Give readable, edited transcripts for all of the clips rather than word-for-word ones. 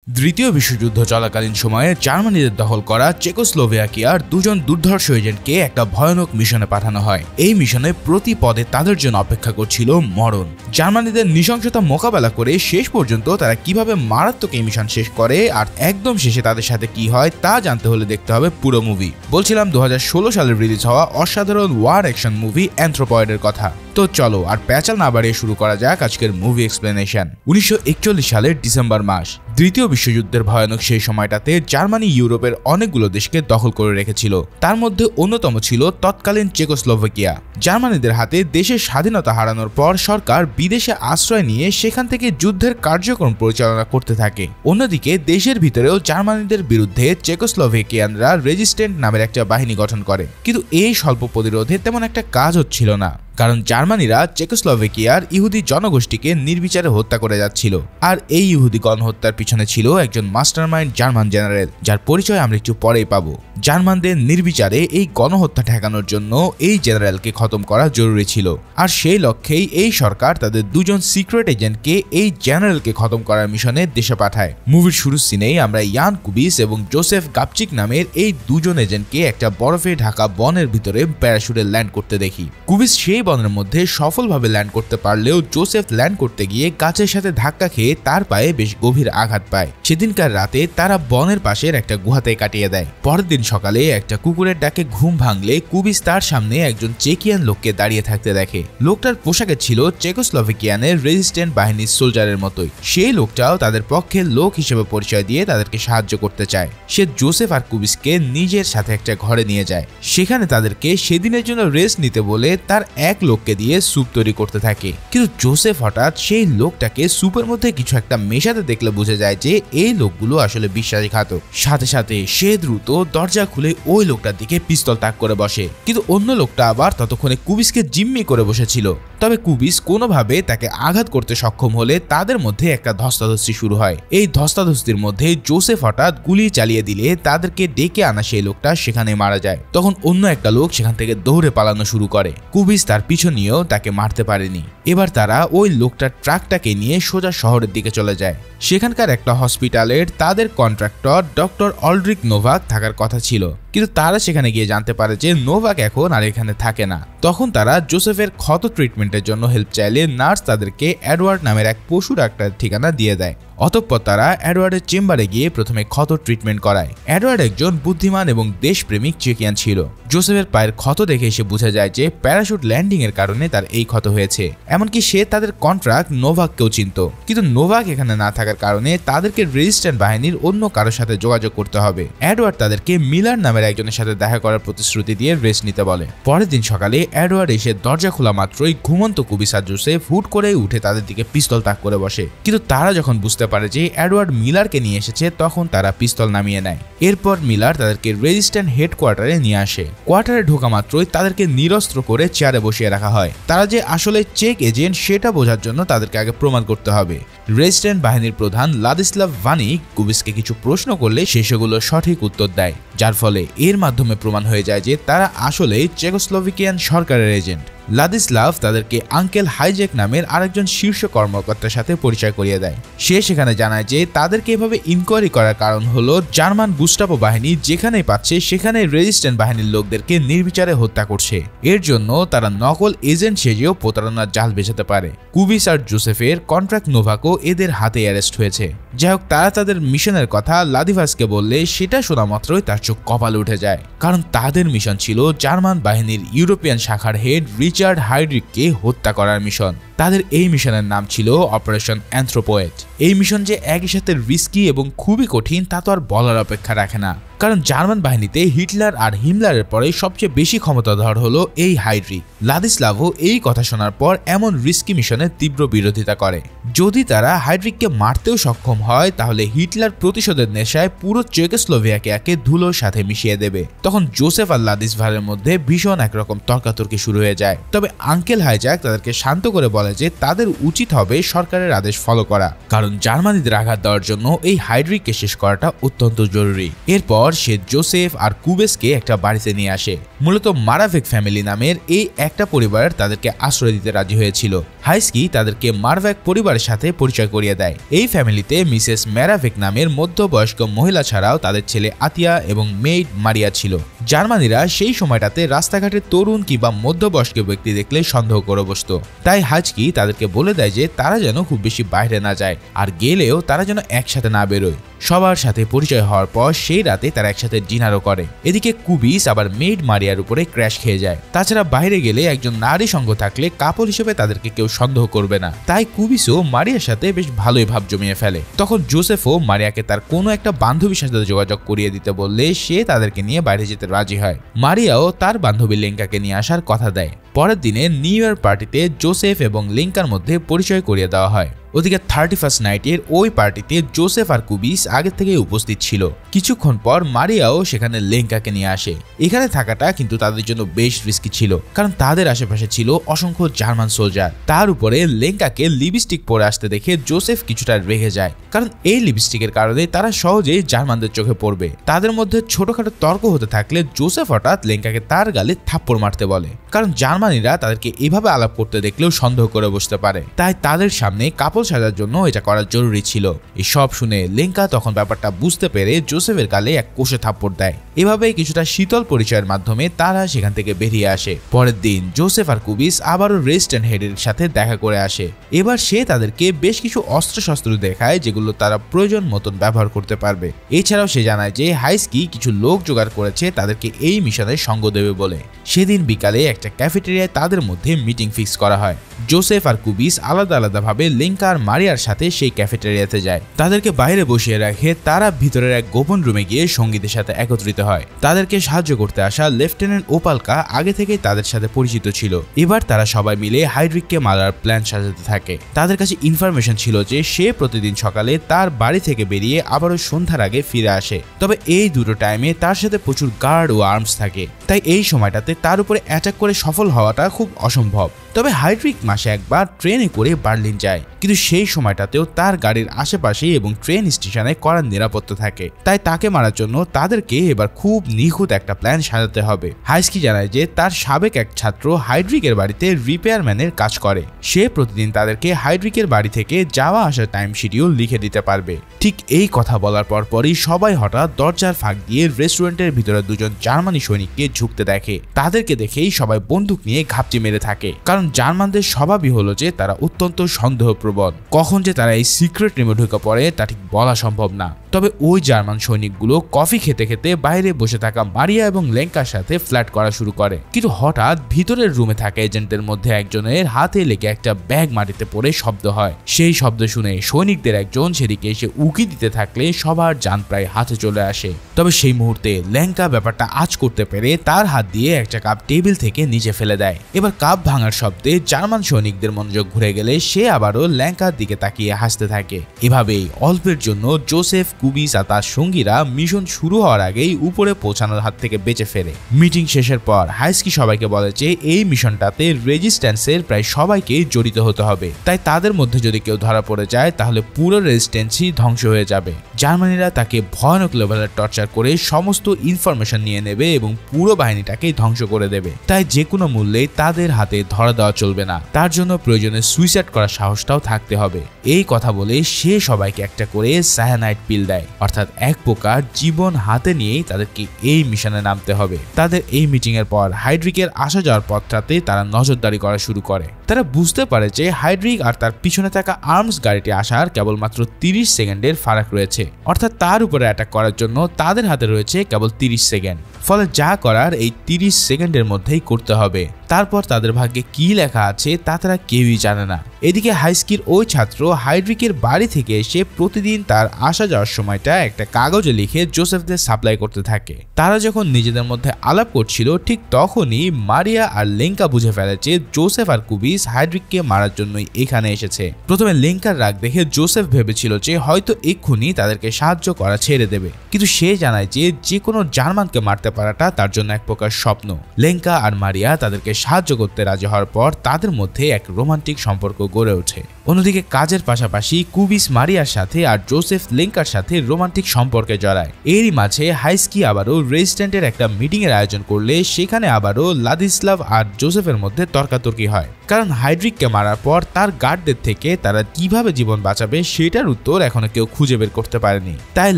দ্বিতীয় বিশ্বযুদ্ধ চলাকালীন সময়ে জার্মানিদের দখল করা চেকোস্লোভাকিয়ার দুজন দুর্ধর্ষ এজেন্টকে একটা ভয়ানক মিশনে পাঠানো হয়। এই মিশনে প্রতি পদে তাদের জন্য অপেক্ষা করছিল মরণ। জার্মানিদের নৃশংসতা মোকাবেলা করে শেষ পর্যন্ত তারা কিভাবে মারাত্মক এই মিশন শেষ করে আর একদম শেষে তাদের সাথে কি হয় তা জানতে হলে দেখতে হবে পুরো মুভি। বলছিলাম 2016 সালে রিলিজ হওয়া অসাধারণ ওয়ার অ্যাকশন মুভি অ্যানথ্রোপয়েডের কথা। তো চলো আর প্যাচাল না বাড়িয়ে শুরু করা যাক আজকের মুভি এক্সপ্লেনেশন। 1941 সালের ডিসেম্বর মাস। দ্বিতীয় বিশ্বযুদ্ধের ভয়ানক সেই সময়টাতে জার্মানি ইউরোপের অনেকগুলো দেশকে দখল করে রেখেছিল। তার মধ্যে অন্যতম ছিল তৎকালীন চেকোস্লোভাকিয়া। জার্মানিদের হাতে দেশের স্বাধীনতা হারানোর পর সরকার বিদেশে আশ্রয় নিয়ে সেখান থেকে যুদ্ধের কার্যক্রম পরিচালনা করতে থাকে। অন্যদিকে দেশের ভিতরেও জার্মানিদের বিরুদ্ধে চেকোস্লোভাকিয়ানরা রেজিস্ট্যান্ট নামের একটা বাহিনী গঠন করে, কিন্তু এই স্বল্প প্রতিরোধে তেমন একটা কাজ হচ্ছিল না, কারণ জার্মানিরা চেকোস্লোভাকিয়ার ইহুদি জনগোষ্ঠীকে নির্বিচারে হত্যা করে যাচ্ছিল। আর এই ইহুদি গণহত্যার পিছনে ছিল একজন মাস্টারমাইন্ড জার্মান জেনারেল, যার পরিচয় আমরা একটু পরেই পাবো। জার্মানদের নির্বিচারে এই গণহত্যা ঠেকানোর জন্য এই জেনারেলকে খতম করা জরুরি ছিল, আর সেই লক্ষ্যেই এই সরকার তাদের দুজন সিক্রেট এজেন্টকে এই জেনারেলকে খতম করার মিশনে দেশে পাঠায়। মুভির শুরুর সিনেই আমরা ইয়ান কুবিস এবং জোসেফ গাপচিক নামের এই দুজন এজেন্টকে একটা বরফে ঢাকা বনের ভিতরে প্যারাশুটে ল্যান্ড করতে দেখি। কুবিস সেই বনের মধ্যে সফলভাবে ল্যান্ড করতে পারলেও জোসেফ ল্যান্ড করতে গিয়ে গাছের সাথে ধাক্কা খেয়ে তার পায়ে বেশ গভীর আঘাত পায়। সেদিনকার রাতে তারা বনের পাশের একটা গুহাতে কাটিয়ে দেয়। পরের দিন সকালে একটা কুকুরের ডাকে ঘুম ভাঙলে কুবিস তার সামনে একজন চেকিয়ান লোককে দাঁড়িয়ে থাকতে দেখে। লোকটার পোশাকে ছিল চেকোস্লোভাকিয়ানের রেজিস্ট্যান্ট বাহিনীর সোলজারের মতোই। সেই লোকটাও তাদের পক্ষে লোক হিসেবে পরিচয় দিয়ে তাদেরকে সাহায্য করতে চায়। সে জোসেফ আর কুবিসকে নিজের সাথে একটা ঘরে নিয়ে যায়। সেখানে তাদেরকে সেদিনের জন্য রেস্ট নিতে বলে তার এক লোককে দিয়ে স্যুপ তৈরি করতে থাকে, কিন্তু জোসেফ হঠাৎ সেই লোকটাকে স্যুপের মধ্যে কিছু একটা মেশাতে দেখলে বুঝে যায় যে এই লোকগুলো আসলে বিশ্বাসঘাতক। সাথে সাথে সে দ্রুত দরজা খুলে ওই লোকটার দিকে পিস্তল তাক করে বসে, কিন্তু অন্য লোকটা আবার ততক্ষণে কুবিসকে জিম্মি করে বসেছিল। তবে কুবিস কোনোভাবে তাকে আঘাত করতে সক্ষম হলে তাদের মধ্যে একটা ধস্তাধস্তি শুরু হয়। এই ধস্তাধস্তির মধ্যে জোসেফ হঠাৎ গুলি চালিয়ে দিলে তাদেরকে ডেকে আনা সেই লোকটা সেখানে মারা যায়। তখন অন্য একটা লোক সেখান থেকে দৌড়ে পালানো শুরু করে। কুবিস তার পিছু নিয়েও তাকে মারতে পারেনি। এবার তারা ওই লোকটার ট্রাকটাকে নিয়ে সোজা শহরের দিকে চলে যায়। সেখানকার একটা হসপিটালের তাদের কন্ট্রাক্টর ডক্টর অলড্রিক নোভাক থাকার কথা ছিল, কিন্তু তারা সেখানে গিয়ে জানতে পারে যে নোভাক এখন আর এখানে থাকে না। তখন তারা জোসেফের ক্ষত ট্রিটমেন্টের জন্য হেল্প চাইলে নার্স তাদেরকে এডওয়ার্ড নামের এক পশু ডাক্তারের ঠিকানা দিয়ে দেয়। অতঃপর তারা এডওয়ার্ডের চেম্বারে গিয়ে প্রথমে ক্ষত ট্রিটমেন্ট করায়। এডওয়ার্ড একজন বুদ্ধিমান এবং দেশপ্রেমিক চেকিয়ান ছিল। জোসেফের পায়ের ক্ষত দেখে এসে বোঝা যায় যে প্যারাশুট ল্যান্ডিং এর কারণে তার এই ক্ষত হয়েছে। এমনকি সে তাদের কন্ট্রাক্ট নোভাককেও চিনত, কিন্তু নোভাক এখানে না থাকার কারণে তাদেরকে রেজিস্ট্যান্ট বাহিনীর অন্য কারোর সাথে যোগাযোগ করতে হবে। এডওয়ার্ড তাদেরকে মিলার নামের একজনের সাথে দেখা করার প্রতিশ্রুতি দিয়ে রেস্ট নিতে বলে। পরের দিন সকালে এডওয়ার্ড এসে দরজা খোলা মাত্রই ঘুমন্ত কুবিস আর জোসেফ হুট করে উঠে তাদের দিকে পিস্তল তাক করে বসে, কিন্তু তারা যখন বুঝতে পারে যে এডওয়ার্ড মিলারকে নিয়ে এসেছে তখন তারা পিস্তল নামিয়ে নেয়। এরপর মিলার তাদেরকে রেজিস্ট্যান্ট হেডকোয়ার্টারে নিয়ে আসে। কোয়ার্টারে ঢোকা মাত্রই তাদেরকে নিরস্ত্র করে চেয়ারে বসিয়ে রাখা হয়। তারা যে আসলে চেক এজেন্ট সেটা বোঝার জন্য তাদেরকে আগে প্রমাণ করতে হবে। রেজিস্ট্যান্ট বাহিনীর প্রধান লাদিস্লাভ ভানিক কুবিসকে কিছু প্রশ্ন করলে সে সেগুলো সঠিক উত্তর দেয়, যার ফলে এর মাধ্যমে প্রমাণ হয়ে যায় যে তারা আসলে চেকোস্লোভাকিয়ান সরকারের এজেন্ট। লাদিস্লাভ তাদেরকে আঙ্কেল হাইজ্যাক নামের আরেকজন শীর্ষ কর্মকর্তার সাথে পরিচয় করিয়ে দেয়। সে সেখানে জানায় যে তাদেরকে এভাবে ইনকোয়ারি করার কারণ হলো জার্মান গুস্টাপো বাহিনী যেখানেই পাচ্ছে সেখানে রেজিস্ট্যান্ট বাহিনীর লোকদেরকে নির্বিচারে হত্যা করছে। এর জন্য তারা নকল এজেন্ট সেজেও প্রতারণার জাল বেচাতে পারে। কুবিস আর জোসেফের কন্ট্রাক্ট নোভাকও এদের হাতে অ্যারেস্ট হয়েছে। যাই হোক, তারা তাদের মিশনের কথা লাদিভাসকে বললে সেটা শোনা মাত্রই তার চোখ কপালে উঠে যায়, কারণ তাদের মিশন ছিল জার্মান বাহিনীর ইউরোপিয়ান শাখার হেড রিচার্ড হাইড্রিককে হত্যা করার মিশন। তাদের এই মিশনের নাম ছিল অপারেশন অ্যানথ্রোপয়েড। এই মিশন যে একই সাথে রিস্কি এবং খুবই কঠিন তা তো আর বলার অপেক্ষা রাখে না, কারণ জার্মান বাহিনীতে হিটলার আর হিমলারের পরে সবচেয়ে বেশি ক্ষমতাধর হলো এই হাইড্রিক। লাদিস্লাভও এই কথা শোনার পর এমন রিস্কি মিশনের তীব্র বিরোধিতা করে। যদি তারা হাইড্রিককে মারতেও সক্ষম হয় তাহলে হিটলার প্রতিশোধের নেশায় পুরো চেকোস্লোভাকিয়াকে ধুলোর সাথে মিশিয়ে দেবে। তখন জোসেফ আর লাদিসভারের মধ্যে ভীষণ একরকম তর্কাতর্কি শুরু হয়ে যায়। তবে আঙ্কেল হাইজ্যাক তাদেরকে শান্ত করে বলে যে তাদের উচিত হবে সরকারের আদেশ ফলো করা, কারণ জার্মানিদের আঘাত দেওয়ার জন্য এই হাইড্রিককে শেষ করাটা অত্যন্ত জরুরি। এরপর সে জোসেফ আর কুবেসকে একটা বাড়িতে নিয়ে আসে। মূলত মারাভেক ফ্যামিলি নামের এই একটা পরিবার তাদেরকে আশ্রয় দিতে রাজি হয়েছিল। হাইস্কি তাদেরকে মারাভেক পরিবারের সাথে পরিচয় করিয়ে দেয়। এই ফ্যামিলিতে মিসেস ম্যারাভেক নামের মধ্যবয়স্ক মহিলা ছাড়াও তাদের ছেলে আতিয়া এবং মেইড মারিয়া ছিল। জার্মানিরা সেই সময়টাতে রাস্তাঘাটে তরুণ কিংবা মধ্যবয়স্ক ব্যক্তি দেখলে সন্দেহ করে বসত। তাই হাইস্কি তাদেরকে বলে দেয় যে তারা যেন খুব বেশি বাইরে না যায়, আর গেলেও তারা যেন একসাথে না বেরোয়। সবার সাথে পরিচয় হওয়ার পর সেই রাতে তারা একসাথে ডিনারও করে। এদিকে কুবিস আবার মেইড মারিয়ার উপরে ক্র্যাশ খেয়ে যায়। তাছাড়া বাইরে গেলে একজন নারী সঙ্গ থাকলে কাপল হিসেবে তাদেরকে কেউ সন্দেহ করবে না। তাই কুবিসও মারিয়ার সাথে বেশ ভালোই ভাব জমিয়ে ফেলে। তখন জোসেফও মারিয়াকে তার কোনো একটা বান্ধবীর সাথে যোগাযোগ করিয়ে দিতে বললে সে তাদেরকে নিয়ে বাইরে যেতে রাজি হয়। মারিয়াও তার বান্ধবী লেঙ্কাকে নিয়ে আসার কথা দেয়। পরের দিনে নিউ ইয়ার পার্টিতে জোসেফ এবং লেঙ্কার মধ্যে পরিচয় করিয়ে দেওয়া হয়। ওদিকে 31st নাইটের ওই পার্টিতে জোসেফ আর কুবিস আগে থেকে উপস্থিত ছিল। কিছুক্ষণ পর মারিয়াও সেখানে লেঙ্কাকে নিয়ে আসে। এখানে থাকাটা কিন্তু তাদের জন্য বেশ রিস্কি ছিল, কারণ তাদের আশেপাশে ছিল অসংখ্য জার্মান সোলজার। তার উপরে লেঙ্কাকে লিপস্টিক পরে আসতে দেখে জোসেফ কিছুটা রেগে যায়, কারণ এই লিপস্টিকের কারণে তারা সহজেই জার্মানদের চোখে পড়বে। তাদের মধ্যে ছোটখাটো তর্ক হতে থাকলে জোসেফ হঠাৎ লেঙ্কাকে তার গালে থাপ্পড় মারতে বলে, কারণ জার্মানিরা তাদেরকে এভাবে আলাপ করতে দেখলেও সন্দেহ করে বসতে পারে। তাই তাদের সামনে কাপড় সাজার জন্য এটা করা জরুরি ছিল। এই সব শুনে লেঙ্কা তখন ব্যাপারটা বুঝতে পেরে জোসেফের গালে এক কষে থাপ্পড় দেয়। এভাবে কিছুটা শীতল পরিচয়ের মাধ্যমে তারা সেখান থেকে বেরিয়ে আসে। পরের দিন জোসেফ আর কুবিস আবারও রেস্টন হেডের সাথে দেখা করে আসে। এবার সে তাদেরকে বেশ কিছু অস্ত্রশস্ত্র দেখায় যেগুলো তারা প্রয়োজন মতন ব্যবহার করতে পারবে। এছাড়াও সে জানায় যে হাইস্কি কিছু লোক জোগাড় করেছে তাদেরকে এই মিশনে সঙ্গ দেবে বলে। সেদিন বিকালে একটা ক্যাফেটেরিয়ায় তাদের মধ্যে মিটিং ফিক্স করা হয়। জোসেফ আর কুবিস আলাদা আলাদাভাবে লেঙ্কা আর মারিয়ার সাথে সেই ক্যাফেটেরিয়াতে যায়। তাদেরকে বাইরে বসিয়ে রাখে। তারা ভিতরের এক গোপন রুমে গিয়ে সঙ্গীদের সাথে একত্রিত হয়। তাদেরকে সাহায্য করতে আসা লেফটেন্যান্ট ওপালকা আগে থেকেই তাদের সাথে পরিচিত ছিল। এবার তারা সবাই মিলে হাইড্রিককে মারার প্ল্যান সাজাতে থাকে। তাদের কাছে ইনফরমেশন ছিল যে সে প্রতিদিন সকালে তার বাড়ি থেকে বেরিয়ে আবারও সন্ধ্যার আগে ফিরে আসে। তবে এই দুটো টাইমে তার সাথে প্রচুর গার্ড ও আর্মস থাকে, তাই এই সময়টাতে তার উপরে অ্যাটাক করে সফল হওয়াটা খুব অসম্ভব। তবে হাইড্রিক মাসে একবার ট্রেনে করে বার্লিন যায়, কিন্তু সেই সময়টাতেও তার গাড়ির আশেপাশে এবং ট্রেন স্টেশনে কড়া নিরাপত্তা থাকে। তাই তাকে মারার জন্য তাদেরকে এবার খুব নিখুঁত একটা প্ল্যান সাজাতে হবে। হাইস্কি জানায় যে তার সাবেক এক ছাত্র হাইড্রিকের বাড়িতে রিপেয়ারম্যানের কাজ করে। সে প্রতিদিন তাদেরকে হাইড্রিকের বাড়ি থেকে যাওয়া আসার টাইম শিডিউল লিখে দিতে পারবে। ঠিক এই কথা বলার পরপরই সবাই হঠাৎ দরজার ফাঁক দিয়ে রেস্টুরেন্টের ভিতরে দুজন জার্মানি সৈনিককে ঝুঁকতে দেখে। তাদেরকে দেখেই সবাই বন্দুক নিয়ে ঘাপটি মেরে থাকে, কারণ জার্মানদের স্বভাবই হলো যে তারা অত্যন্ত সন্দেহপ্রবণ। কখন যে তারা এই সিক্রেট রুমে ঢুকে পড়ে তা ঠিক বলা সম্ভব না। তবে ওই জার্মান সৈনিকগুলো কফি খেতে খেতে বাইরে বসে থাকা মারিয়া এবং লেঙ্কার সাথে ফ্ল্যাট করা শুরু করে। কিন্তু হঠাৎ ভিতরের রুমে থাকা এজেন্টদের মধ্যে একজনের হাতে লেগে একটা ব্যাগ মাটিতে পড়ে শব্দ হয়। সেই শব্দ শুনে সৈনিকদের একজন সেদিকে এসে উকি দিতে থাকলে সবার জান প্রায় হাতে চলে আসে। তবে সেই মুহূর্তে লেঙ্কা ব্যাপারটা আঁচ করতে পেরে তার হাত দিয়ে একটা কাপ টেবিল থেকে নিচে ফেলে দেয়। এবার কাপ ভাঙার শব্দে জার্মান সৈনিকদের মনোযোগ ঘুরে গেলে সে আবারও লেঙ্কার দিকে তাকিয়ে হাসতে থাকে। এভাবেই অল্পের জন্য জোসেফ, কুবিস আর তার সঙ্গীরা মিশন শুরু হওয়ার আগেই উপরে পৌঁছানোর হাত থেকে বেঁচে ফেরে। মিটিং শেষের পর হাইস্কি সবাইকে বলে যে এই মিশনটাতে রেজিস্ট্যান্সের প্রায় সবাইকে জড়িত হতে হবে। তাই তাদের মধ্যে যদি কেউ ধরা পড়ে যায় তাহলে পুরো রেজিস্ট্যান্সই ধ্বংস হয়ে যাবে। জার্মানিরা তাকে ভয়ানক লেভেলের টর্চার করে সমস্ত ইনফরমেশন নিয়ে নেবে এবং পুরো বাহিনীটাকে ধ্বংস করে দেবে। তাই যে কোনো মূল্যে তাদের হাতে ধরা দেওয়া চলবে না। তার জন্য প্রয়োজনে সুইসাইড করার সাহসটাও থাকতে হবে। এই কথা বলে সে সবাইকে একটা করে সায়ানাইড পিল দেয়, অর্থাৎ এক প্রকার জীবন হাতে নিয়েই তাদেরকে এই মিশনে নামতে হবে। তাদের এই মিটিং এর পর হাইড্রিকের আসা যাওয়ার পথটাতে তারা নজরদারি করা শুরু করে। তারা বুঝতে পারে যে হাইড্রিক আর তার পিছনে থাকা আর্মস গাড়িটি আসার কেবলমাত্র 30 সেকেন্ডের ফারাক রয়েছে, অর্থাৎ তার উপরে অ্যাটাক করার জন্য তাদের হাতে রয়েছে কেবল 30 সেকেন্ড। ফলে যা করার এই 30 সেকেন্ডের মধ্যেই করতে হবে। তারপর তাদের ভাগ্যে কি লেখা আছে তা তারা কেউই জানে না। এদিকে হাইস্কির ওই ছাত্র হাইড্রিকের বাড়ি থেকে এসে প্রতিদিন তার আসা যাওয়ার সময়টা একটা কাগজে লিখে জোসেফদের সাপ্লাই করতে থাকে। তারা যখন নিজেদের মধ্যে আলাপ করছিল ঠিক তখনই মারিয়া আর লেঙ্কা বুঝে ফেলেছে জোসেফ আর কুবিস হাইড্রিককে মারার জন্যই এখানে এসেছে। প্রথমে লেঙ্কার রাগ দেখে জোসেফ ভেবেছিল যে হয়তো এক্ষুনি তাদেরকে সাহায্য করা ছেড়ে দেবে, কিন্তু সে জানায় যে কোনো জার্মানকে মারতে পারাটা তার জন্য এক প্রকার স্বপ্ন। লেঙ্কা আর মারিয়া তাদেরকে সাহায্য করতে রাজি হওয়ার পর তাদের মধ্যে এক রোমান্টিক সম্পর্ক গড়ে ওঠে। অন্যদিকে কাজের পাশাপাশি কুবিস মারিয়ার সাথে আর জোসেফ লেঙ্কার সাথে রোমান্টিক সম্পর্কে জড়ায়। এরই মাঝে হাইস্কি আবারও রেজিস্ট্যান্টের একটা মিটিং এর আয়োজন করলে সেখানে আবারও লাদিস্লাভ আর জোসেফের মধ্যে তর্কাতর্কি হয়, কারণ হাইড্রিককে মারার পর তার গার্ডদের থেকে তারা কিভাবে জীবন বাঁচাবে সেটার উত্তর এখনো কেউ খুঁজে বের করতে পারেনি। তাই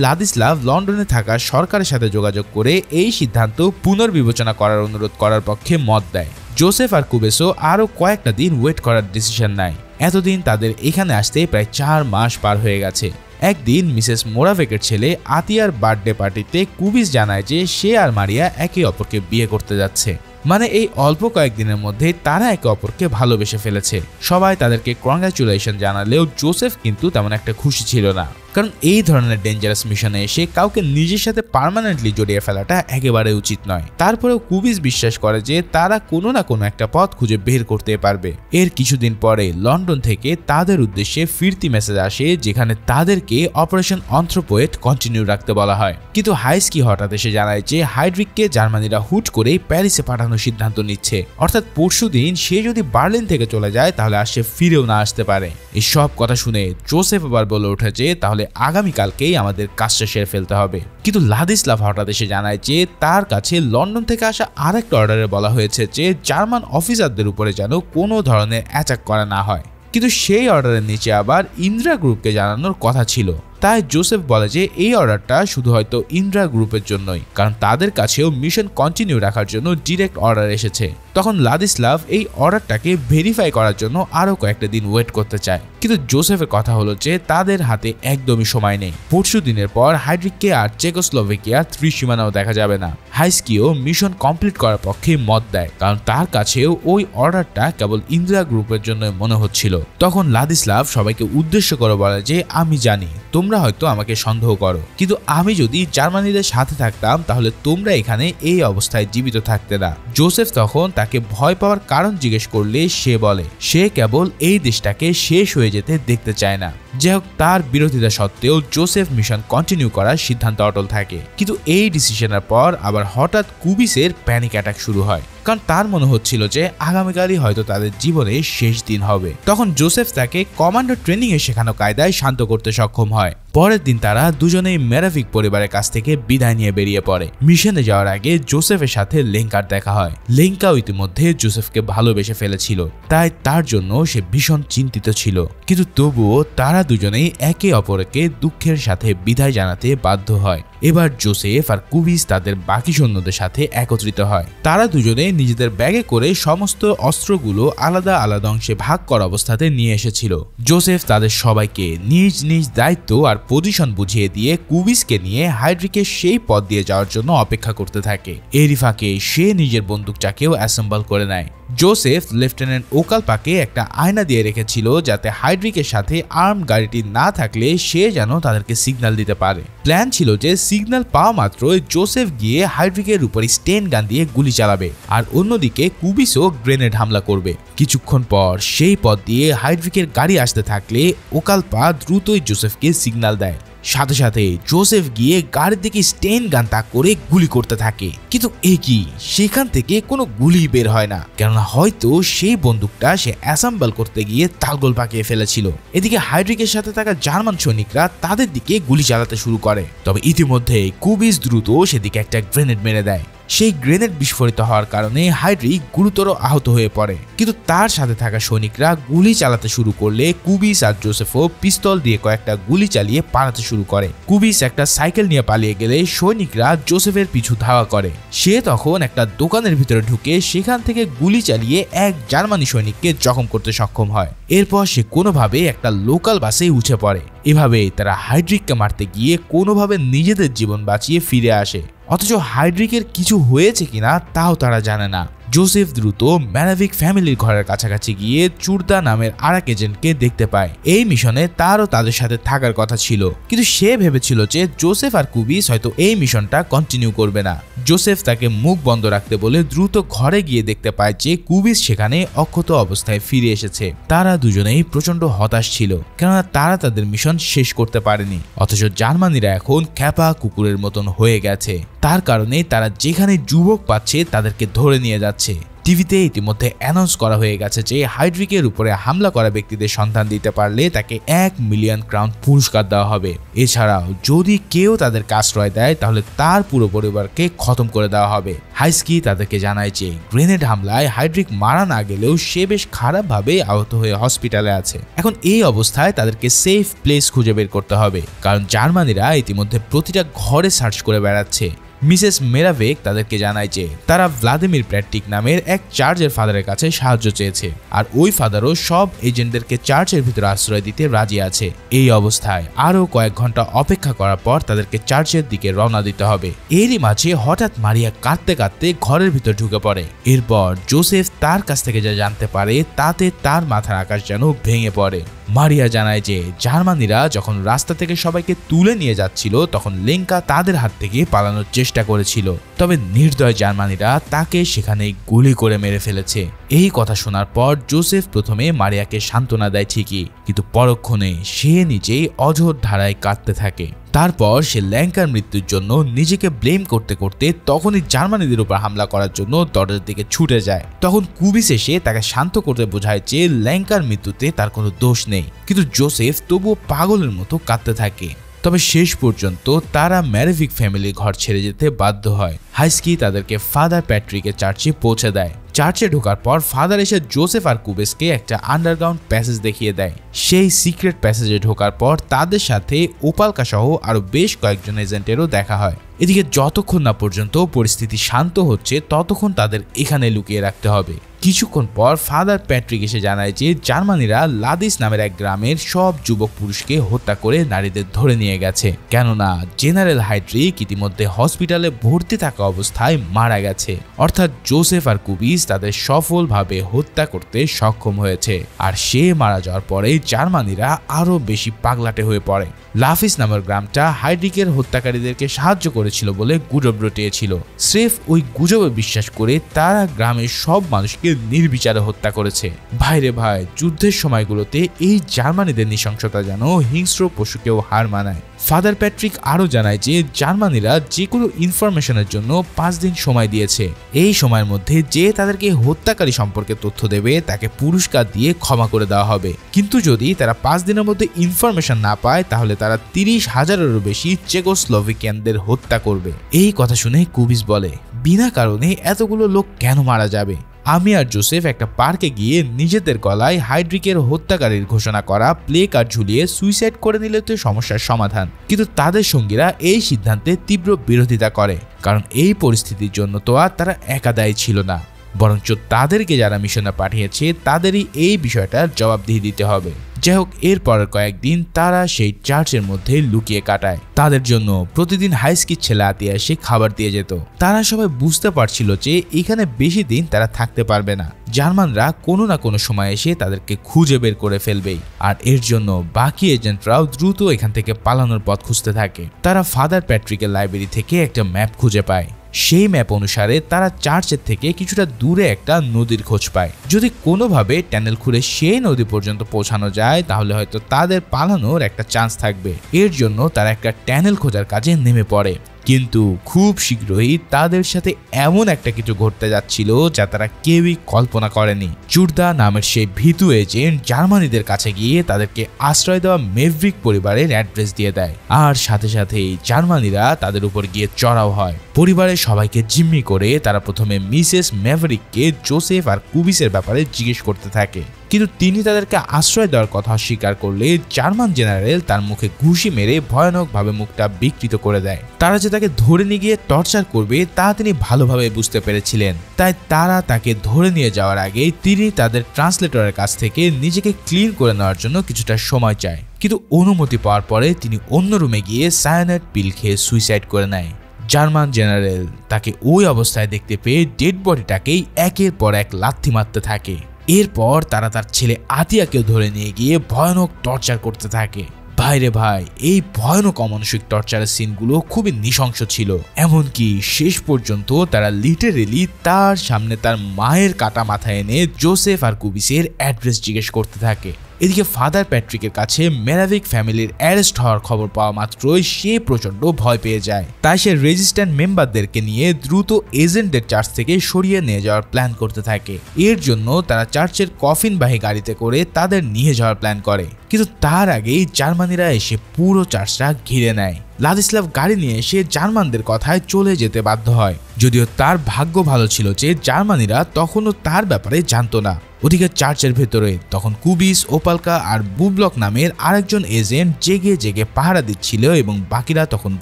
লাদিস্লাভ লন্ডনে থাকা সরকারের সাথে যোগাযোগ করে এই সিদ্ধান্ত পুনর্বিবেচনা করার অনুরোধ করার পক্ষে মত দেয়। জোসেফ আর কুবেসো আরও কয়েকটা দিন ওয়েট করার ডিসিশন নেয়। এতদিন তাদের এখানে আসতে প্রায় 4 মাস পার হয়ে গেছে। একদিন মিসেস মোরাভেকের ছেলে আতিয়ার বার্থডে পার্টিতে কুবিস জানায় যে সে আর মারিয়া একে অপরকে বিয়ে করতে যাচ্ছে। মানে এই অল্প কয়েকদিনের মধ্যে তারা একে অপরকে ভালোবেসে ফেলেছে। সবাই তাদেরকে কংগ্রাচুলেশন জানালেও জোসেফ কিন্তু তেমন একটা খুশি ছিল না, কারণ এই ধরনের ডেঞ্জারাস মিশনে এসে কাউকে নিজের সাথে পার্মানেন্টলি জড়িয়ে ফেলাটা একেবারে উচিত নয়। তারপরেও কুবিস বিশ্বাস করে যে তারা কোনো না কোনো একটা পথ খুঁজে বের করতে পারবে। এর কিছুদিন পরে লন্ডন থেকে তাদের উদ্দেশ্যে ফিরতি মেসেজ আসে, যেখানে তাদেরকে অপারেশন অন্থ্রোপয়েড কন্টিনিউ রাখতে বলা হয়। কিন্তু হাইস্কি হঠাৎ এসে জানায় যে হাইড্রিককে জার্মানিরা হুট করে প্যারিসে পাঠানোর সিদ্ধান্ত নিচ্ছে, অর্থাৎ পরশুদিন সে যদি বার্লিন থেকে চলে যায় তাহলে আর সে ফিরেও না আসতে পারে। এই সব কথা শুনে জোসেফ আবার বলে ওঠে যে তাহলে আগামীকালকেই আমাদের কাজটা সেরে ফেলতে হবে। কিন্তু লাদিস্লাভ হঠাৎ এসে জানায় যে তার কাছে লন্ডন থেকে আসা আরেকটা অর্ডারে বলা হয়েছে যে জার্মান অফিসারদের উপরে যেন কোনো ধরনের অ্যাটাক করা না হয়। কিন্তু সেই অর্ডারের নিচে আবার ইন্দ্রা গ্রুপকে জানানোর কথা ছিল। তাই জোসেফ বলে যে এই অর্ডারটা শুধু হয়তো ইন্দ্রা গ্রুপের জন্যই, কারণ তাদের কাছেও মিশন কন্টিনিউ রাখার জন্য ডিরেক্ট অর্ডার এসেছে। তখন লাদিস্লাভ এই অর্ডারটাকে ভেরিফাই করার জন্য আরো কয়েকটা দিন ওয়েট করতে চায়, কিন্তু জোসেফের কথা হলো যে তাদের হাতে একদমই সময় নেই। পরশু দিনের পর হাইড্রিককে আর চেকোস্লোভাকিয়ার ত্রিসীমানাও দেখা যাবে না। হাইস্কিও মিশন কমপ্লিট করার পক্ষে মত দেয়, কারণ তার কাছেও ওই অর্ডারটা কেবল ইন্দ্রা গ্রুপের জন্য মনে হচ্ছিল। তখন লাদিস্লাভ সবাইকে উদ্দেশ্য করে বলে যে আমি জানি তোমরা হয়তো আমাকে সন্দেহ করো, কিন্তু আমি যদি জার্মানিদের সাথে থাকতাম তাহলে তোমরা এখানে এই অবস্থায় জীবিত থাকতে না। জোসেফ তখন তাকে ভয় পাওয়ার কারণ জিজ্ঞেস করলে সে বলে সে কেবল এই দেশটাকে শেষ হয়ে যেতে দেখতে চায় না। যাই হোক, তার বিরোধিতা সত্ত্বেও জোসেফ মিশন কন্টিনিউ করার সিদ্ধান্ত অটল থাকে। কিন্তু এই ডিসিশনের পর আবার হঠাৎ কুবিসের প্যানিক অ্যাটাক শুরু হয়, কারণ তার মনে হচ্ছিল যে আগামীকালই হয়তো তাদের জীবনের শেষ দিন হবে। তখন জোসেফ তাকে কমান্ডো ট্রেনিং এ শেখানো কায়দায় শান্ত করতে সক্ষম হয়। পরের দিন তারা দুজনেই মেরাভিক পরিবারের কাছ থেকে বিদায় নিয়ে বেরিয়ে পড়ে। মিশনে যাওয়ার আগে জোসেফের সাথে লেঙ্কার দেখা হয়। লেঙ্কাও ইতিমধ্যে জোসেফকে ভালোবেসে ফেলেছিল, তাই তার জন্য সে ভীষণ চিন্তিত ছিল। কিন্তু তবুও তারা দুজনেই একে অপরকে দুঃখের সাথে বিদায় জানাতে বাধ্য হয়। এবার জোসেফ আর কুবিস তাদের বাকি সৈন্যদের সাথে একত্রিত হয়। তারা দুজনে নিজেদের ব্যাগে করে সমস্ত অস্ত্রগুলো আলাদা আলাদা অংশে ভাগ করা অবস্থাতে নিয়ে এসেছিল। জোসেফ তাদের সবাইকে নিজ নিজ দায়িত্ব আর পজিশন বুঝিয়ে দিয়ে কুবিসকে নিয়ে হাইড্রিকের সেই পথ দিয়ে যাওয়ার জন্য অপেক্ষা করতে থাকে। এরই ফাঁকে সে নিজের বন্দুকটাকেও অ্যাসেম্বল করে নেয়। জোসেফ লেফটেন্যান্ট ওকালপাকে একটা আয়না দিয়ে রেখেছিল, যাতে হাইড্রিকের সাথে আর্ম গাড়িটি না থাকলে সে যেন তাদেরকে সিগন্যাল দিতে পারে। প্ল্যান ছিল যে সিগন্যাল পাওয়া মাত্রই জোসেফ গিয়ে হাইড্রিকের উপরে স্টেন গান দিয়ে গুলি চালাবে, আর অন্যদিকে কুবিসও গ্রেনেড হামলা করবে। কিছুক্ষণ পর সেই পথ দিয়ে হাইড্রিকের গাড়ি আসতে থাকলে ওকালপা দ্রুতই জোসেফকে সিগন্যাল দেয়। সাথে সাথে জোসেফ গিয়ে গাড়ির দিকে স্টেন গান তাক করে গুলি করতে থাকে, কিন্তু একই সেখান থেকে কোনো গুলি বের হয় না, কেননা হয়তো সেই বন্দুকটা সে অ্যাসেম্বল করতে গিয়ে তালগোল পাকিয়ে ফেলেছিল। এদিকে হাইড্রিকের সাথে থাকা জার্মান সৈনিকরা তাদের দিকে গুলি চালাতে শুরু করে, তবে ইতিমধ্যে কুবিস দ্রুত সেদিকে একটা গ্রেনেড মেরে দেয়। সেই গ্রেনেড বিস্ফোরিত হওয়ার কারণে হাইড্রিক গুরুতর আহত হয়ে পড়ে, কিন্তু তার সাথে থাকা সৈনিকরা গুলি চালাতে শুরু করলে কুবিস আর জোসেফও পিস্তল দিয়ে কয়েকটা গুলি চালিয়ে পালাতে শুরু করে। কুবিস একটা সাইকেল নিয়ে পালিয়ে গেলে সৈনিকরা জোসেফের পিছু ধাওয়া করে। সে তখন একটা দোকানের ভিতরে ঢুকে সেখান থেকে গুলি চালিয়ে এক জার্মানি সৈনিককে জখম করতে সক্ষম হয়। এরপর সে কোনোভাবে একটা লোকাল বাসে উঠে পড়ে। এভাবে তারা হাইড্রিককে মারতে গিয়ে কোনোভাবে নিজেদের জীবন বাঁচিয়ে ফিরে আসে, অথচ হাইড্রিকের কিছু হয়েছে কিনা তাও তারা জানে না। জোসেফ দ্রুত ম্যারাভিক ফ্যামিলির ঘরের কাছাকাছি গিয়ে চুরদা নামের আরেক এজেন্টকে দেখতে পায়। এই মিশনে তারও তাদের সাথে থাকার কথা ছিল, কিন্তু সে ভেবেছিল যে জোসেফ আর কুবিস হয়তো এই মিশনটা কন্টিনিউ করবে না। জোসেফ তাকে মুখ বন্ধ রাখতে বলে দ্রুত ঘরে গিয়ে দেখতে পায় যে কুবিস সেখানে অক্ষত অবস্থায় ফিরে এসেছে। তারা দুজনেই প্রচন্ড হতাশ ছিল, কেননা তারা তাদের মিশন শেষ করতে পারেনি, অথচ জার্মানিরা এখন খ্যাপা কুকুরের মতন হয়ে গেছে। তার কারণে তারা যেখানে যুবক পাচ্ছে তাদেরকে ধরে নিয়ে যাচ্ছে। টিভিতে ইতিমধ্যে অ্যানাউন্স করা হয়ে গেছে যে হাইড্রিকের উপরে হামলা করা ব্যক্তিদের সন্ধান দিতে পারলে তাকে 1 মিলিয়ন ক্রাউন পুরস্কার দেওয়া হবে। এছাড়াও যদি কেউ তাদেরকে আশ্রয় দেয় তাহলে তার পুরো পরিবারকে খতম করে দেওয়া হবে। হাইস্কি তাদেরকে জানায় যে গ্রেনেড হামলায় হাইড্রিক মারা না গেলেও সে বেশ খারাপভাবে আহত হয়ে হসপিটালে আছে। এখন এই অবস্থায় তাদেরকে সেফ প্লেস খুঁজে বের করতে হবে, কারণ জার্মানিরা ইতিমধ্যে প্রতিটা ঘরে সার্চ করে বেড়াচ্ছে। মিসেস মেরাভেক তাদেরকে জানায় যে তারা ভ্লাদিমির প্র্যাট্টিক নামের এক চার্চের ফাদারের কাছে সাহায্য চেয়েছে, আর ওই ফাদারও সব এজেন্টদেরকে চার্চের ভিতরে আশ্রয় দিতে রাজি আছে। এই অবস্থায় আরও কয়েক ঘন্টা অপেক্ষা করার পর তাদেরকে চার্চের দিকে রওনা দিতে হবে। এরই মাঝে হঠাৎ মারিয়া কাঁদতে কাঁদতে ঘরের ভিতর ঢুকে পড়ে। এরপর জোসেফ তার কাছ থেকে যা জানতে পারে তাতে তার মাথার আকাশ যেন ভেঙে পড়ে। মারিয়া জানায় যে জার্মানিরা যখন রাস্তা থেকে সবাইকে তুলে নিয়ে যাচ্ছিল তখন লেঙ্কা তাদের হাত থেকে পালানোর চেষ্টা করেছিল, তবে নির্দয় জার্মানিরা তাকে সেখানেই গুলি করে মেরে ফেলেছে। এই কথা শোনার পর জোসেফ প্রথমে মারিয়াকে সান্ত্বনা দেয় ঠিকই, কিন্তু পরক্ষণে সে নিজেই অঝোর ধারায় কাঁদতে থাকে। তারপর সে ল্যাঙ্কার মৃত্যুর জন্য নিজেকে ব্লেম করতে করতে তখনই জার্মানিদের উপর হামলা করার জন্য দরজার দিকে ছুটে যায়। তখন কুবিস এসে তাকে শান্ত করতে বোঝায় যে ল্যাঙ্কার মৃত্যুতে তার কোনো দোষ নেই, কিন্তু জোসেফ তবুও পাগলের মতো কাঁদতে থাকে। তবে শেষ পর্যন্ত তারা ম্যারেভিক ফ্যামিলির ঘর ছেড়ে যেতে বাধ্য হয়। হাইস্কি তাদেরকে ফাদার প্যাট্রিকের চার্চে পৌঁছে দেয়। চার্চে ঢোকার পর ফাদার এসে জোসেফ আর কুবেসকে একটা আন্ডারগ্রাউন্ড প্যাসেজ দেখিয়ে দেয়। সেই সিক্রেট প্যাসেজে ঢোকার পর তাদের সাথে ওপালকা সহ আরো বেশ কয়েকজন এজেন্টেরও দেখা হয়। এদিকে যতক্ষণ না পর্যন্ত পরিস্থিতি শান্ত হচ্ছে ততক্ষণ তাদের এখানে লুকিয়ে রাখতে হবে। কিছুক্ষণ পর ফাদার প্যাট্রিক এসে জানায় যে জার্মানিরা লাদিস নামের এক গ্রামের সব যুবক পুরুষকে হত্যা করে নারীদের ধরে নিয়ে গেছে, কেননা জেনারেল হাইড্রিক ইতিমধ্যে হসপিটালে ভর্তি থাকা অবস্থায় মারা গেছে। অর্থাৎ জোসেফ আর কুবিস তাদের সফলভাবে হত্যা করতে সক্ষম হয়েছে। আর সে মারা যাওয়ার পরে জার্মানিরা আরো বেশি পাগলাটে হয়ে পড়ে। লাফিস নামের গ্রামটা হাইড্রিকের হত্যাকারীদেরকে সাহায্য করেছিল বলে গুজব রটিয়েছিল। স্রেফ ওই গুজবে বিশ্বাস করে তারা গ্রামের সব মানুষকে নির্বিচারে হত্যা করেছে। ভাইরে ভাই, যুদ্ধের সময়গুলোতে এই জার্মানিদের নৃশংসতা যেন হিংস্র পশুকেও হার মানায়। ফাদার প্যাট্রিক আরও জানায় যে জার্মানিরা যে কোনো ইনফরমেশনের জন্য 5 দিন সময় দিয়েছে। এই সময়ের মধ্যে যে তাদেরকে হত্যাকারী সম্পর্কে তথ্য দেবে তাকে পুরস্কার দিয়ে ক্ষমা করে দেওয়া হবে, কিন্তু যদি তারা 5 দিনের মধ্যে ইনফরমেশন না পায় তাহলে তারা 30,000-এরও বেশি চেকোস্লোভাকিয়ানদের হত্যা করবে। এই কথা শুনে কুবিস বলে, বিনা কারণে এতগুলো লোক কেন মারা যাবে? আমি আর জোসেফ একটা পার্কে গিয়ে নিজেদের গলায় হাইড্রিকের হত্যাকারীর ঘোষণা করা প্লে কার্ড ঝুলিয়ে সুইসাইড করে নিলে তো সমস্যার সমাধান। কিন্তু তাদের সঙ্গীরা এই সিদ্ধান্তে তীব্র বিরোধিতা করে, কারণ এই পরিস্থিতির জন্য তো আর তারা একা দায়ী ছিল না, বরঞ্চ তাদেরকে যারা মিশনে পাঠিয়েছে তাদেরই এই বিষয়টার জবাবদিহি দিতে হবে। যাই হোক, এরপরের কয়েকদিন তারা সেই চার্চের মধ্যে লুকিয়ে কাটায়। তাদের জন্য প্রতিদিন হাইস্কির ছেলে আতিয়া এসে খাবার দিয়ে যেত। তারা সবাই বুঝতে পারছিল যে এখানে বেশি দিন তারা থাকতে পারবে না। জার্মানরা কোনো না কোনো সময় এসে তাদেরকে খুঁজে বের করে ফেলবেই, আর এর জন্য বাকি এজেন্টরাও দ্রুত এখান থেকে পালানোর পথ খুঁজতে থাকে। তারা ফাদার প্যাট্রিকের লাইব্রেরি থেকে একটা ম্যাপ খুঁজে পায়। সেই ম্যাপ অনুসারে তারা চার্চের থেকে কিছুটা দূরে একটা নদীর খোঁজ পায়। যদি কোনোভাবে ট্যানেল খুঁড়ে সেই নদী পর্যন্ত পৌঁছানো যায় তাহলে হয়তো তাদের পালানোর একটা চান্স থাকবে। এর জন্য তারা একটা ট্যানেল খোঁজার কাজে নেমে পড়ে, কিন্তু খুব শীঘ্রই তাদের সাথে এমন একটা কিছু ঘটতে যাচ্ছিল যা তারা কেউই কল্পনা করেনি। চুরদা নামের সেই ভীতু এজেন্ট জার্মানিদের কাছে গিয়ে তাদেরকে আশ্রয় দেওয়া মেভরিক পরিবারের অ্যাড্রেস দিয়ে দেয়, আর সাথে সাথেই জার্মানিরা তাদের উপর গিয়ে চড়াও হয়। পরিবারের সবাইকে জিম্মি করে তারা প্রথমে মিসেস মেভরিককে জোসেফ আর কুবিসের ব্যাপারে জিজ্ঞেস করতে থাকে, কিন্তু তিনি তাদেরকে আশ্রয় দেওয়ার কথা স্বীকার করলে জার্মান জেনারেল তার মুখে ঘুষি মেরে ভয়ানকভাবে মুখটা বিকৃত করে দেয়। তারা যে তাকে ধরে নিয়ে গিয়ে টর্চার করবে তা তিনি ভালোভাবে বুঝতে পেরেছিলেন, তাই তারা তাকে ধরে নিয়ে যাওয়ার আগে তিনি তাদের ট্রান্সলেটরের কাছ থেকে নিজেকে ক্লিন করে নেওয়ার জন্য কিছুটা সময় চায়। কিন্তু অনুমতি পাওয়ার পরে তিনি অন্য রুমে গিয়ে সায়ানাইড পিল খেয়ে সুইসাইড করে নেয়। জার্মান জেনারেল তাকে ওই অবস্থায় দেখতে পেয়ে ডেড বডিটাকেই একের পর এক লাথি মারতে থাকে। এরপর তারা তার ছেলে আতিয়াকেও ধরে নিয়ে গিয়ে ভয়ানক টর্চার করতে থাকে। ভাইরে ভাই, এই ভয়ানক অমানসিক টর্চারের সিনগুলো খুবই নৃশংস ছিল। এমনকি শেষ পর্যন্ত তারা লিটারেলি তার সামনে তার মায়ের কাটা মাথায় এনে জোসেফ আর কুবিসের অ্যাড্রেস জিজ্ঞেস করতে থাকে। এদিকে ফাদার প্যাট্রিকের কাছে মেরাভিক ফ্যামিলির অ্যারেস্ট হওয়ার খবর পাওয়া মাত্রই সে প্রচন্ড ভয় পেয়ে যায়। তাই সে রেজিস্ট্যান্ট মেম্বারদেরকে নিয়ে দ্রুত এজেন্টদের চার্চ থেকে সরিয়ে নিয়ে যাওয়ার প্ল্যান করতে থাকে। এর জন্য তারা চার্চের কফিনবাহী গাড়িতে করে তাদের নিয়ে যাওয়ার প্ল্যান করে, কিন্তু তার আগেই জার্মানিরা এসে পুরো চার্চটা ঘিরে নেয়। লাদিস্লাভ গাড়ি নিয়ে এসে জার্মানদের কথায় চলে যেতে বাধ্য হয়, যদিও তার ভাগ্য ভালো ছিল যে জার্মানিরা তখনও তার ব্যাপারে জানতো না। ওদিকে চার্চের ভেতরে তখন কুবিস, ওপালকা আর বুবলক নামের আরেকজন এজেন্ট জেগে জেগে পাহারা দিচ্ছিল এবং বাকিরা তখন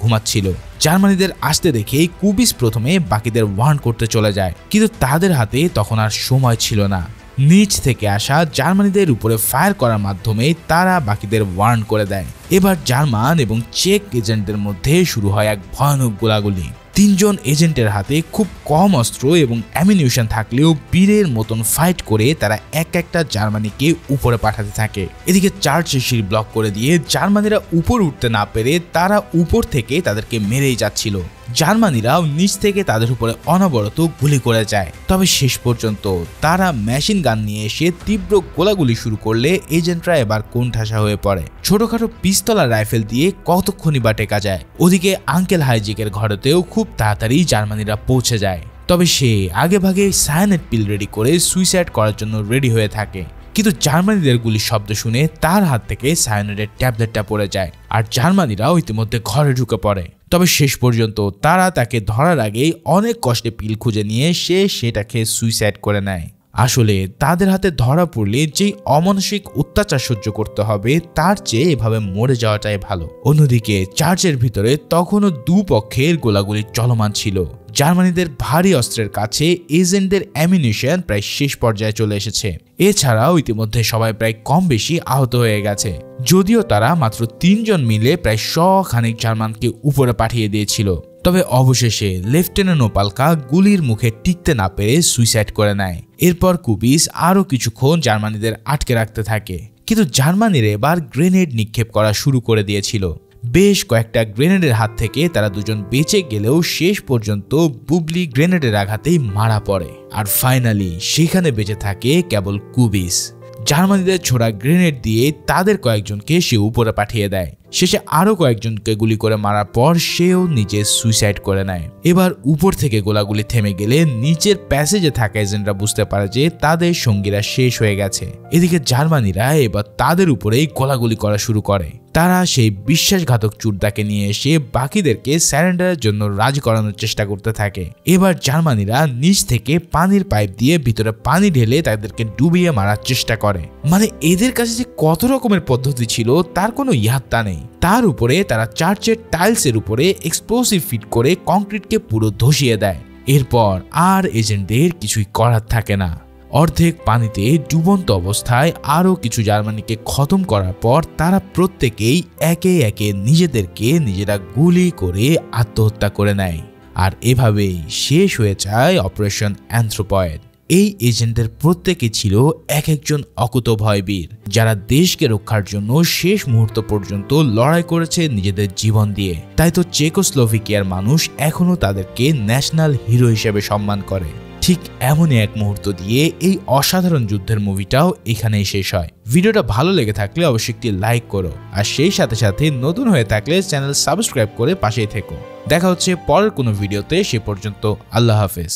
ঘুমাচ্ছিল। জার্মানিদের আসতে দেখে কুবিস প্রথমে বাকিদের ওয়ার্ন করতে চলে যায়, কিন্তু তাদের হাতে তখন আর সময় ছিল না। নিচ থেকে আসা জার্মানিদের উপরে ফায়ার করার মাধ্যমে তারা বাকিদের ওয়ার্ন করে দেয়। এবার জার্মান এবং চেক এজেন্টদের মধ্যে শুরু হয় এক ভয়ানক গোলাগুলি। 3 জন এজেন্টের হাতে খুব কম অস্ত্র এবং অ্যামিনিউশন থাকলেও বীরের মতন ফাইট করে তারা একটা জার্মানিকে উপরে পাঠাতে থাকে। এদিকে চার্চের সিঁড়ি ব্লক করে দিয়ে জার্মানিরা উপর উঠতে না পেরে তারা উপর থেকে তাদেরকে মেরেই যাচ্ছিল। জার্মানিরাও নিচ থেকে তাদের উপরে অনবরত গুলি করে যায়। তবে শেষ পর্যন্ত তারা মেশিন গান নিয়ে এসে তীব্র গোলাগুলি শুরু করলে এজেন্টরা এবার কোণঠাসা হয়ে পড়ে। ছোটখাটো পিস্তল আর রাইফেল দিয়ে কতক্ষণই বা টেকা যায়। ওদিকে আঙ্কেল হাইজিকের ঘরেতেও খুব তাড়াতাড়ি জার্মানিরা পৌঁছে যায়। তবে সে আগে ভাগে সায়ানাইড পিল রেডি করে সুইসাইড করার জন্য রেডি হয়ে থাকে, কিন্তু জার্মানিদের গুলির শব্দ শুনে তার হাত থেকে সায়ানাইডের ট্যাবলেটটা পড়ে যায় আর জার্মানিরাও ইতিমধ্যে ঘরে ঢুকে পড়ে। তবে শেষ পর্যন্ত তারা তাকে ধরার আগেই অনেক কষ্টে পিল খুঁজে নিয়ে সেটাকে সুইসাইড করে নেয়। আসলে তাদের হাতে ধরা পড়লে যেই অমানসিক অত্যাচার সহ্য করতে হবে তার চেয়ে এভাবে মরে যাওয়াটাই ভালো। অন্যদিকে চার্চের ভিতরে তখনও দুপক্ষের গোলাগুলি চলমান ছিল। জার্মানিদের ভারী অস্ত্রের কাছে এজেন্টদের অ্যামিনিশন প্রায় শেষ পর্যায়ে চলে এসেছে। এছাড়াও ইতিমধ্যে সবাই প্রায় কম বেশি আহত হয়ে গেছে, যদিও তারা মাত্র 3 জন মিলে প্রায় 100 খানিক জার্মানকে উপরে পাঠিয়ে দিয়েছিল। তবে অবশেষে লেফটেন্যান্ট ওপালকা গুলির মুখে টিকতে না পেরে সুইসাইড করে নেয়। এরপর কুবিস আরও কিছুক্ষণ জার্মানিদের আটকে রাখতে থাকে, কিন্তু জার্মানিরা এবার গ্রেনেড নিক্ষেপ করা শুরু করে দিয়েছিল। বেশ কয়েকটা গ্রেনেডের হাত থেকে তারা দুজন বেঁচে গেলেও শেষ পর্যন্ত বুবলি গ্রেনেডের আঘাতেই মারা পড়ে। আর ফাইনালি সেখানে বেঁচে থাকে কেবল কুবিস। জার্মানিদের ছোড়া গ্রেনেড দিয়ে তাদের কয়েকজনকে সে উপরে পাঠিয়ে দেয়। শেষে আরো কয়েকজনকে গুলি করে মারার পর সেও নিজে সুইসাইড করে নেয়। এবার উপর থেকে গোলাগুলি থেমে গেলে নিচের প্যাসেজে থাকা এজেন্টরা বুঝতে পারে যে তাদের সঙ্গীরা শেষ হয়ে গেছে। এদিকে জার্মানিরা এবার তাদের উপরেই গোলাগুলি করা শুরু করে। তারা সেই বিশ্বাসঘাতক চুরদাকে নিয়ে এসে বাকিদেরকে স্যারেন্ডারের জন্য রাজি করানোর চেষ্টা করতে থাকে। এবার জার্মানিরা নিচ থেকে পানির পাইপ দিয়ে ভিতরে পানি ঢেলে তাদেরকে ডুবিয়ে মারার চেষ্টা করে। মানে এদের কাছে যে কত রকমের পদ্ধতি ছিল তার কোনো ইয়াত্তা নেই। তার উপরে তারা চার্চের টাইলসের উপরে এক্সপ্লোসিভ ফিট করে কংক্রিটকে পুরো ধসিয়ে দেয়। এরপর আর এজেন্টদের কিছুই করার থাকে না। অর্ধেক পানিতে ডুবন্ত অবস্থায় আরও কিছু জার্মানিকে খতম করার পর তারা প্রত্যেকেই একে একে নিজেরা গুলি করে আত্মহত্যা করে নেয়। আর এভাবেই শেষ হয়ে যায় অপারেশন অ্যানথ্রোপয়েড। এই এজেন্টদের প্রত্যেকে ছিল একজন অকুতোভয় বীর, যারা দেশকে রক্ষার জন্য শেষ মুহূর্ত পর্যন্ত লড়াই করেছে নিজেদের জীবন দিয়ে। তাই তো চেকোস্লোভাকিয়ার মানুষ এখনো তাদেরকে ন্যাশনাল হিরো হিসেবে সম্মান করে। ঠিক এমনই এক মুহূর্ত দিয়ে এই অসাধারণ যুদ্ধের মুভিটাও এখানেই শেষ হয়। ভিডিওটা ভালো লেগে থাকলে অবশ্যই একটি লাইক করো, আর সেই সাথে সাথে নতুন হয়ে থাকলে চ্যানেল সাবস্ক্রাইব করে পাশেই থেকো। দেখা হচ্ছে পরের কোনো ভিডিওতে, সে পর্যন্ত আল্লাহ হাফেজ।